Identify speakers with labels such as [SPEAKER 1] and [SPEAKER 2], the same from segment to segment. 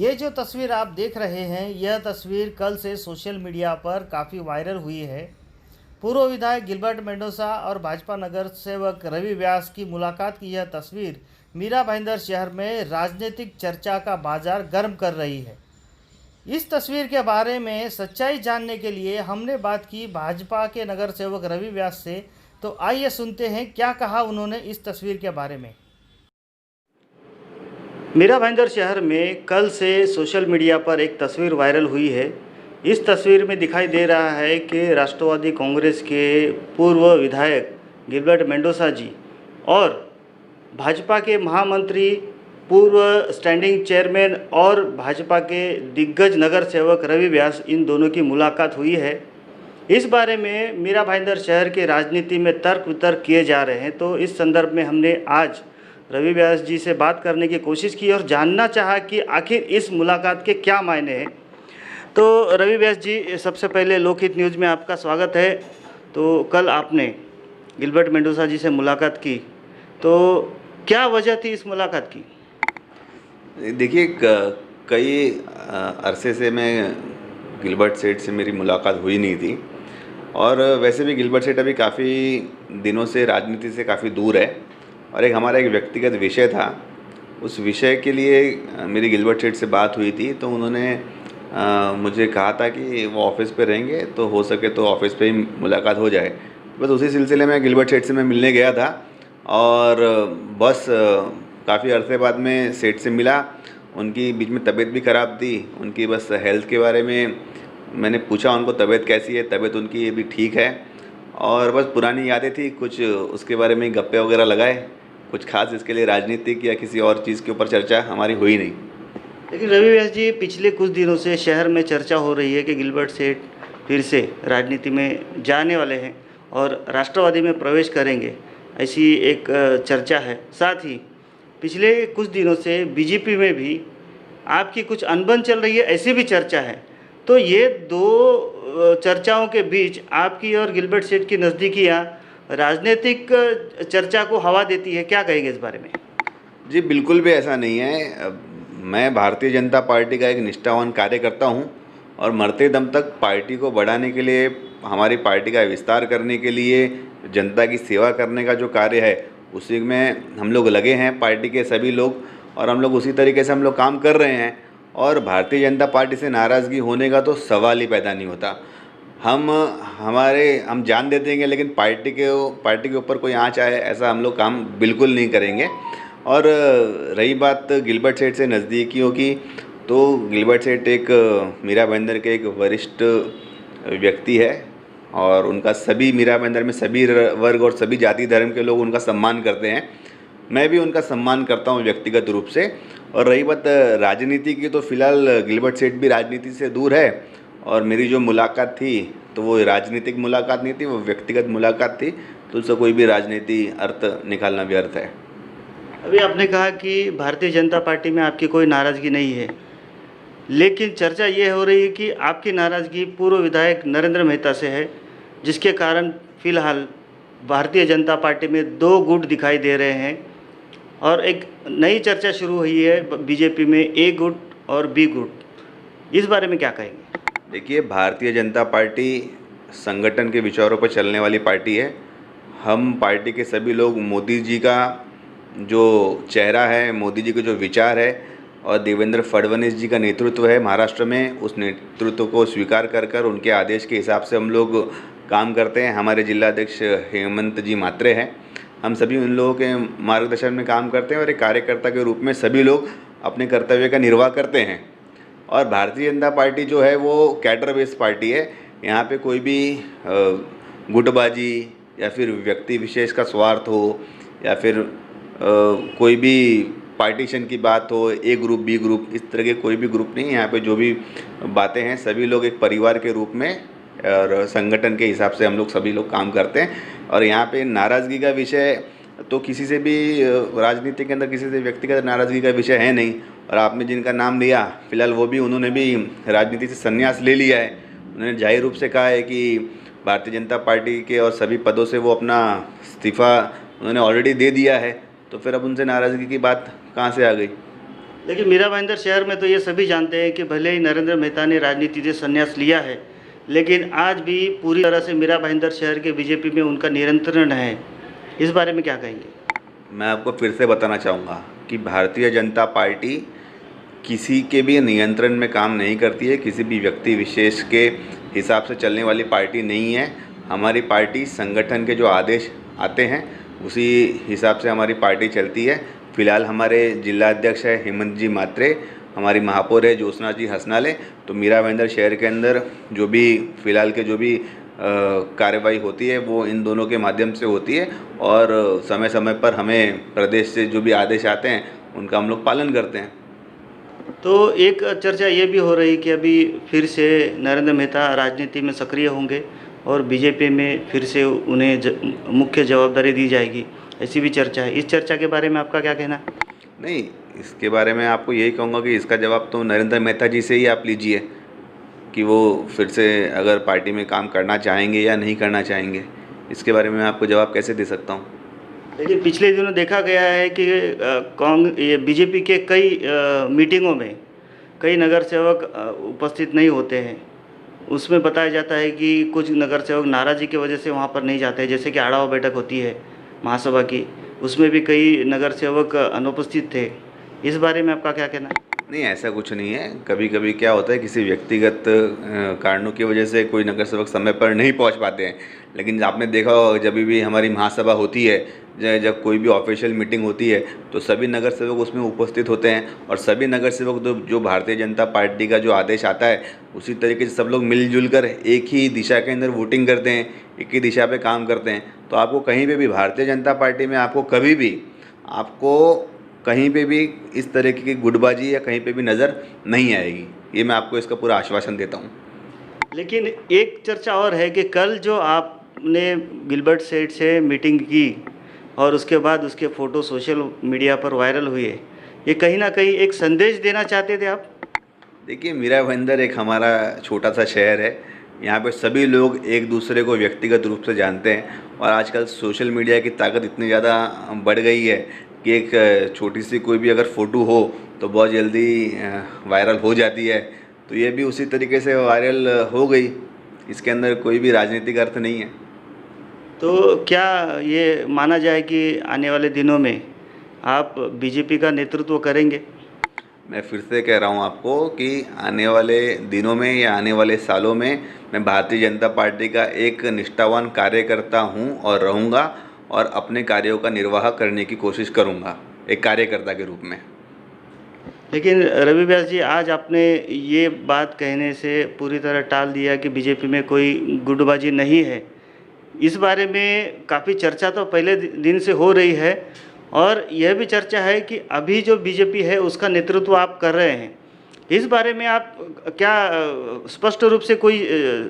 [SPEAKER 1] ये जो तस्वीर आप देख रहे हैं, यह तस्वीर कल से सोशल मीडिया पर काफ़ी वायरल हुई है। पूर्व विधायक गिलबर्ट मेंडोजा और भाजपा नगर सेवक रवि व्यास की मुलाकात की यह तस्वीर मीरा भाईंदर शहर में राजनीतिक चर्चा का बाजार गर्म कर रही है। इस तस्वीर के बारे में सच्चाई जानने के लिए हमने बात की भाजपा के नगर सेवक रवि व्यास से। तो आइए सुनते हैं क्या कहा उन्होंने इस तस्वीर के बारे में। मीरा भाईंदर शहर में कल से सोशल मीडिया पर एक तस्वीर वायरल हुई है। इस तस्वीर में दिखाई दे रहा है कि राष्ट्रवादी कांग्रेस के पूर्व विधायक गिलबर्ट मेंडोजा जी और भाजपा के महामंत्री, पूर्व स्टैंडिंग चेयरमैन और भाजपा के दिग्गज नगर सेवक रवि व्यास, इन दोनों की मुलाकात हुई है। इस बारे में मीरा भाईंदर शहर के राजनीति में तर्क वितर्क किए जा रहे हैं। तो इस संदर्भ में हमने आज रवि व्यास जी से बात करने की कोशिश की और जानना चाहा कि आखिर इस मुलाकात के क्या मायने हैं। तो रवि व्यास जी, सबसे पहले लोकहित न्यूज़ में आपका स्वागत है। तो कल आपने गिलबर्ट मेंडोजा जी से मुलाकात की, तो क्या वजह थी इस मुलाकात की?
[SPEAKER 2] देखिए, कई अरसे से मैं गिलबर्ट सेठ से मेरी मुलाकात हुई नहीं थी। और वैसे भी गिलबर्ट सेठ अभी काफ़ी दिनों से राजनीति से काफ़ी दूर है और हमारा एक व्यक्तिगत विषय था। उस विषय के लिए मेरी गिलबर्ट सेठ से बात हुई थी, तो उन्होंने मुझे कहा था कि वो ऑफिस पे रहेंगे, तो हो सके तो ऑफिस पे ही मुलाकात हो जाए। बस उसी सिलसिले में गिलबर्ट सेठ से मैं मिलने गया था और बस काफ़ी अरसे बाद में सेठ से मिला। उनकी बीच में तबीयत भी ख़राब थी, उनकी बस हेल्थ के बारे में मैंने पूछा उनको तबीयत कैसी है। तबीयत उनकी भी ठीक है और बस पुरानी यादें थी, कुछ उसके बारे में गप्पे वगैरह लगाए। कुछ खास इसके लिए राजनीतिक या किसी और चीज़ के ऊपर चर्चा हमारी हुई नहीं।
[SPEAKER 1] लेकिन रवि व्यास जी, पिछले कुछ दिनों से शहर में चर्चा हो रही है कि गिलबर्ट सेठ फिर से राजनीति में जाने वाले हैं और राष्ट्रवादी में प्रवेश करेंगे, ऐसी एक चर्चा है। साथ ही पिछले कुछ दिनों से बीजेपी में भी आपकी कुछ अनबन चल रही है, ऐसी भी चर्चा है। तो ये दो चर्चाओं के बीच आपकी और गिलबर्ट सेठ की नज़दीकियाँ राजनीतिक चर्चा को हवा देती है, क्या कहेंगे इस बारे में?
[SPEAKER 2] जी, बिल्कुल भी ऐसा नहीं है। मैं भारतीय जनता पार्टी का एक निष्ठावान कार्यकर्ता हूं और मरते दम तक पार्टी को बढ़ाने के लिए, हमारी पार्टी का विस्तार करने के लिए, जनता की सेवा करने का जो कार्य है उसी में हम लोग लगे हैं, पार्टी के सभी लोग। और हम लोग उसी तरीके से हम लोग काम कर रहे हैं और भारतीय जनता पार्टी से नाराज़गी होने का तो सवाल ही पैदा नहीं होता। हम जान दे देंगे, लेकिन पार्टी के ऊपर कोई आँच आए ऐसा हम लोग काम बिल्कुल नहीं करेंगे। और रही बात गिलबर्ट सेठ से नज़दीकियों की, तो गिलबर्ट सेठ एक मीरा भाईंदर के एक वरिष्ठ व्यक्ति है और उनका सभी मीरा भाईंदर में सभी वर्ग और सभी जाति धर्म के लोग उनका सम्मान करते हैं। मैं भी उनका सम्मान करता हूं व्यक्तिगत रूप से। और रही बात राजनीति की, तो फिलहाल गिलबर्ट सेठ भी राजनीति से दूर है और मेरी जो मुलाकात थी तो वो राजनीतिक मुलाकात नहीं थी, वो व्यक्तिगत मुलाकात थी। तो उससे कोई भी राजनीति अर्थ निकालना व्यर्थ है।
[SPEAKER 1] अभी आपने कहा कि भारतीय जनता पार्टी में आपकी कोई नाराज़गी नहीं है, लेकिन चर्चा ये हो रही है कि आपकी नाराज़गी पूर्व विधायक नरेंद्र मेहता से है, जिसके कारण फिलहाल भारतीय जनता पार्टी में दो गुट दिखाई दे रहे हैं और एक नई चर्चा शुरू हुई है बीजेपी में, ए गुट और बी गुट। इस बारे में क्या कहेंगे?
[SPEAKER 2] देखिए, भारतीय जनता पार्टी संगठन के विचारों पर चलने वाली पार्टी है। हम पार्टी के सभी लोग मोदी जी का जो चेहरा है, मोदी जी के जो विचार है और देवेंद्र फडणवीस जी का नेतृत्व है महाराष्ट्र में, उस नेतृत्व को स्वीकार कर कर उनके आदेश के हिसाब से हम लोग काम करते हैं। हमारे जिलाध्यक्ष हेमंत जी मात्रे हैं। हम सभी उन लोगों के मार्गदर्शन में काम करते हैं और एक कार्यकर्ता के रूप में सभी लोग अपने कर्तव्य का निर्वाह करते हैं। और भारतीय जनता पार्टी जो है वो कैडर बेस्ड पार्टी है। यहाँ पे कोई भी गुटबाजी या फिर व्यक्ति विशेष का स्वार्थ हो या फिर कोई भी पार्टीशन की बात हो, ए ग्रुप बी ग्रुप, इस तरह के कोई भी ग्रुप नहीं है। यहाँ पे जो भी बातें हैं सभी लोग एक परिवार के रूप में और संगठन के हिसाब से हम लोग सभी लोग काम करते हैं। और यहाँ पे नाराज़गी का विषय तो किसी से भी राजनीति के अंदर किसी से व्यक्तिगत नाराज़गी का विषय है नहीं। और आपने जिनका नाम लिया, फिलहाल उन्होंने भी राजनीति से संन्यास ले लिया है। उन्होंने जाहिर रूप से कहा है कि भारतीय जनता पार्टी के और सभी पदों से वो अपना इस्तीफ़ा उन्होंने ऑलरेडी दे दिया है। तो फिर अब उनसे नाराज़गी की बात कहाँ से आ गई?
[SPEAKER 1] लेकिन मीरा भाईंदर शहर में तो ये सभी जानते हैं कि भले ही नरेंद्र मेहता ने राजनीति से संन्यास लिया है, लेकिन आज भी पूरी तरह से मीरा भाईंदर शहर के बीजेपी में उनका नियंत्रण है। इस बारे में क्या कहेंगे?
[SPEAKER 2] मैं आपको फिर से बताना चाहूँगा कि भारतीय जनता पार्टी किसी के भी नियंत्रण में काम नहीं करती है, किसी भी व्यक्ति विशेष के हिसाब से चलने वाली पार्टी नहीं है। हमारी पार्टी संगठन के जो आदेश आते हैं उसी हिसाब से हमारी पार्टी चलती है। फिलहाल हमारे जिला अध्यक्ष है हेमंत जी मात्रे, हमारी महापौर है ज्योत्सना जी हसनाले। तो मीरा भाईंदर शहर के अंदर जो भी फिलहाल के जो भी कार्रवाई होती है वो इन दोनों के माध्यम से होती है, और समय समय पर हमें प्रदेश से जो भी आदेश आते हैं उनका हम लोग पालन करते हैं।
[SPEAKER 1] तो एक चर्चा ये भी हो रही कि अभी फिर से नरेंद्र मेहता राजनीति में सक्रिय होंगे और बीजेपी में फिर से उन्हें मुख्य जवाबदारी दी जाएगी, ऐसी भी चर्चा है। इस चर्चा के बारे में आपका क्या कहना है?
[SPEAKER 2] नहीं, इसके बारे में आपको यही कहूँगा कि इसका जवाब तो नरेंद्र मेहता जी से ही आप लीजिए कि वो फिर से अगर पार्टी में काम करना चाहेंगे या नहीं करना चाहेंगे। इसके बारे में मैं आपको जवाब कैसे दे सकता हूँ?
[SPEAKER 1] लेकिन पिछले दिनों देखा गया है कि ये बीजेपी के कई मीटिंगों में कई नगर सेवक उपस्थित नहीं होते हैं। उसमें बताया जाता है कि कुछ नगर सेवक नाराज़गी की वजह से वहाँ पर नहीं जाते हैं, जैसे कि आड़ावा बैठक होती है महासभा की, उसमें भी कई नगर सेवक अनुपस्थित थे। इस बारे में आपका क्या कहना है?
[SPEAKER 2] नहीं, ऐसा कुछ नहीं है। कभी कभी क्या होता है, किसी व्यक्तिगत कारणों की वजह से कोई नगर सेवक समय पर नहीं पहुंच पाते हैं, लेकिन आपने देखा होगा जब भी हमारी महासभा होती है, जब कोई भी ऑफिशियल मीटिंग होती है तो सभी नगर सेवक उसमें उपस्थित होते हैं, और सभी नगर सेवक जो भारतीय जनता पार्टी का जो आदेश आता है उसी तरीके से सब लोग मिलजुल कर एक ही दिशा के अंदर वोटिंग करते हैं, एक ही दिशा पे काम करते हैं। तो आपको कहीं पे भी भारतीय जनता पार्टी में आपको कभी भी कहीं पे भी इस तरह की गुटबाजी या कहीं पे भी नज़र नहीं आएगी। ये मैं आपको इसका पूरा आश्वासन देता हूँ।
[SPEAKER 1] लेकिन एक चर्चा और है कि कल जो आपने गिलबर्ट सेठ से मीटिंग की और उसके बाद उसके फ़ोटो सोशल मीडिया पर वायरल हुए, ये कहीं ना कहीं एक संदेश देना चाहते थे आप?
[SPEAKER 2] देखिए, मीरा भाईंदर एक हमारा छोटा सा शहर है। यहाँ पे सभी लोग एक दूसरे को व्यक्तिगत रूप से जानते हैं, और आजकल सोशल मीडिया की ताकत इतनी ज़्यादा बढ़ गई है कि एक छोटी सी कोई भी अगर फ़ोटो हो तो बहुत जल्दी वायरल हो जाती है। तो ये भी उसी तरीके से वायरल हो गई। इसके अंदर कोई भी राजनीतिक अर्थ नहीं है।
[SPEAKER 1] तो क्या ये माना जाए कि आने वाले दिनों में आप बीजेपी का नेतृत्व करेंगे?
[SPEAKER 2] मैं फिर से कह रहा हूँ आपको कि आने वाले दिनों में या आने वाले सालों में मैं भारतीय जनता पार्टी का एक निष्ठावान कार्यकर्ता हूँ और रहूँगा, और अपने कार्यों का निर्वाह करने की कोशिश करूँगा एक कार्यकर्ता के रूप में।
[SPEAKER 1] लेकिन रवि व्यास जी, आज आपने ये बात कहने से पूरी तरह टाल दिया कि बीजेपी में कोई गुटबाजी नहीं है। इस बारे में काफ़ी चर्चा तो पहले दिन से हो रही है, और यह भी चर्चा है कि अभी जो बीजेपी है उसका नेतृत्व आप कर रहे हैं। इस बारे में आप क्या स्पष्ट रूप से कोई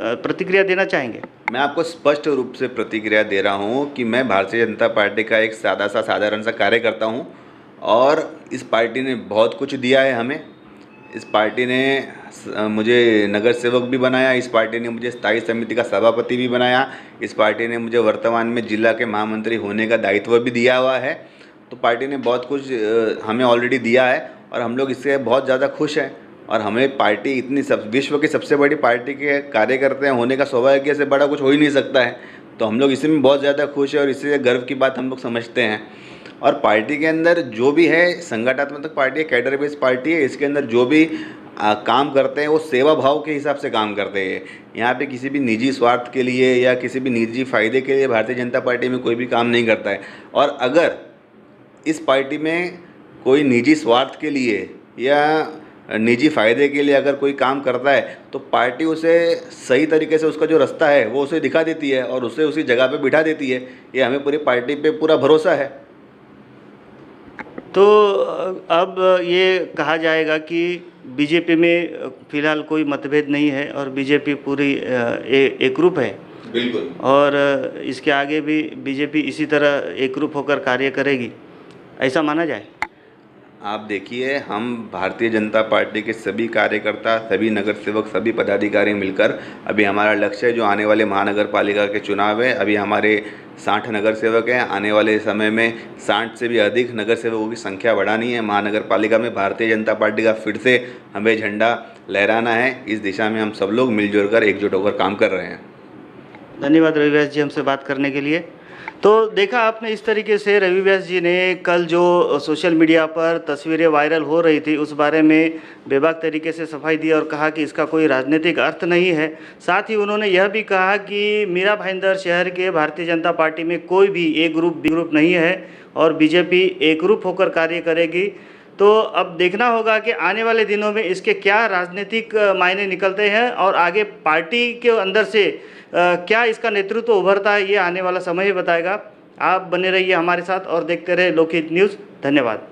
[SPEAKER 1] प्रतिक्रिया देना चाहेंगे?
[SPEAKER 2] मैं आपको स्पष्ट रूप से प्रतिक्रिया दे रहा हूँ कि मैं भारतीय जनता पार्टी का एक साधारण सा कार्यकर्ता हूँ, और इस पार्टी ने बहुत कुछ दिया है हमें। इस पार्टी ने मुझे नगर सेवक भी बनाया, इस पार्टी ने मुझे स्थायी समिति का सभापति भी बनाया, इस पार्टी ने मुझे वर्तमान में जिला के महामंत्री होने का दायित्व भी दिया हुआ है। तो पार्टी ने बहुत कुछ हमें ऑलरेडी दिया है, और हम लोग इससे बहुत ज़्यादा खुश हैं। और हमें पार्टी इतनी विश्व की सबसे बड़ी पार्टी के कार्यकर्ता होने का सौभाग्य से बड़ा कुछ हो ही नहीं सकता है। तो हम लोग इसी में बहुत ज़्यादा खुश हैं, और इससे गर्व की बात हम लोग समझते हैं। और पार्टी के अंदर जो भी है, संगठनात्मक पार्टी है, कैडर बेस्ड पार्टी है, इसके अंदर जो भी काम करते हैं वो सेवा भाव के हिसाब से काम करते हैं। यहाँ पे किसी भी निजी स्वार्थ के लिए या किसी भी निजी फ़ायदे के लिए भारतीय जनता पार्टी में कोई भी काम नहीं करता है। और अगर इस पार्टी में कोई निजी स्वार्थ के लिए या निजी फ़ायदे के लिए अगर कोई काम करता है तो पार्टी उसे सही तरीके से उसका जो रास्ता है वो उसे दिखा देती है और उसे उसी जगह पे बिठा देती है। ये हमें पूरी पार्टी पे पूरा भरोसा है।
[SPEAKER 1] तो अब ये कहा जाएगा कि बीजेपी में फ़िलहाल कोई मतभेद नहीं है और बीजेपी पूरी एकरूप है।
[SPEAKER 2] बिल्कुल।
[SPEAKER 1] और इसके आगे भी बीजेपी इसी तरह एकरूप होकर कार्य करेगी, ऐसा माना जाए?
[SPEAKER 2] आप देखिए, हम भारतीय जनता पार्टी के सभी कार्यकर्ता, सभी नगर सेवक, सभी पदाधिकारी मिलकर अभी हमारा लक्ष्य है जो आने वाले महानगर पालिका के चुनाव है, अभी हमारे 60 नगर सेवक हैं। आने वाले समय में 60 से भी अधिक नगर सेवकों की संख्या बढ़ानी है। महानगर पालिका में भारतीय जनता पार्टी का फिर से हमें झंडा लहराना है। इस दिशा में हम सब लोग मिलजुल कर एकजुट होकर काम कर रहे हैं।
[SPEAKER 1] धन्यवाद रवि व्यास जी हमसे बात करने के लिए। तो देखा आपने, इस तरीके से रवि व्यास जी ने कल जो सोशल मीडिया पर तस्वीरें वायरल हो रही थी उस बारे में बेबाक तरीके से सफाई दी और कहा कि इसका कोई राजनीतिक अर्थ नहीं है। साथ ही उन्होंने यह भी कहा कि मीरा भाईंदर शहर के भारतीय जनता पार्टी में कोई भी ए ग्रुप बी ग्रुप नहीं है और बीजेपी एकरूप होकर कार्य करेगी। तो अब देखना होगा कि आने वाले दिनों में इसके क्या राजनीतिक मायने निकलते हैं और आगे पार्टी के अंदर से क्या इसका नेतृत्व उभरता है, ये आने वाला समय ही बताएगा। आप बने रहिए हमारे साथ और देखते रहे लोकहित न्यूज़। धन्यवाद।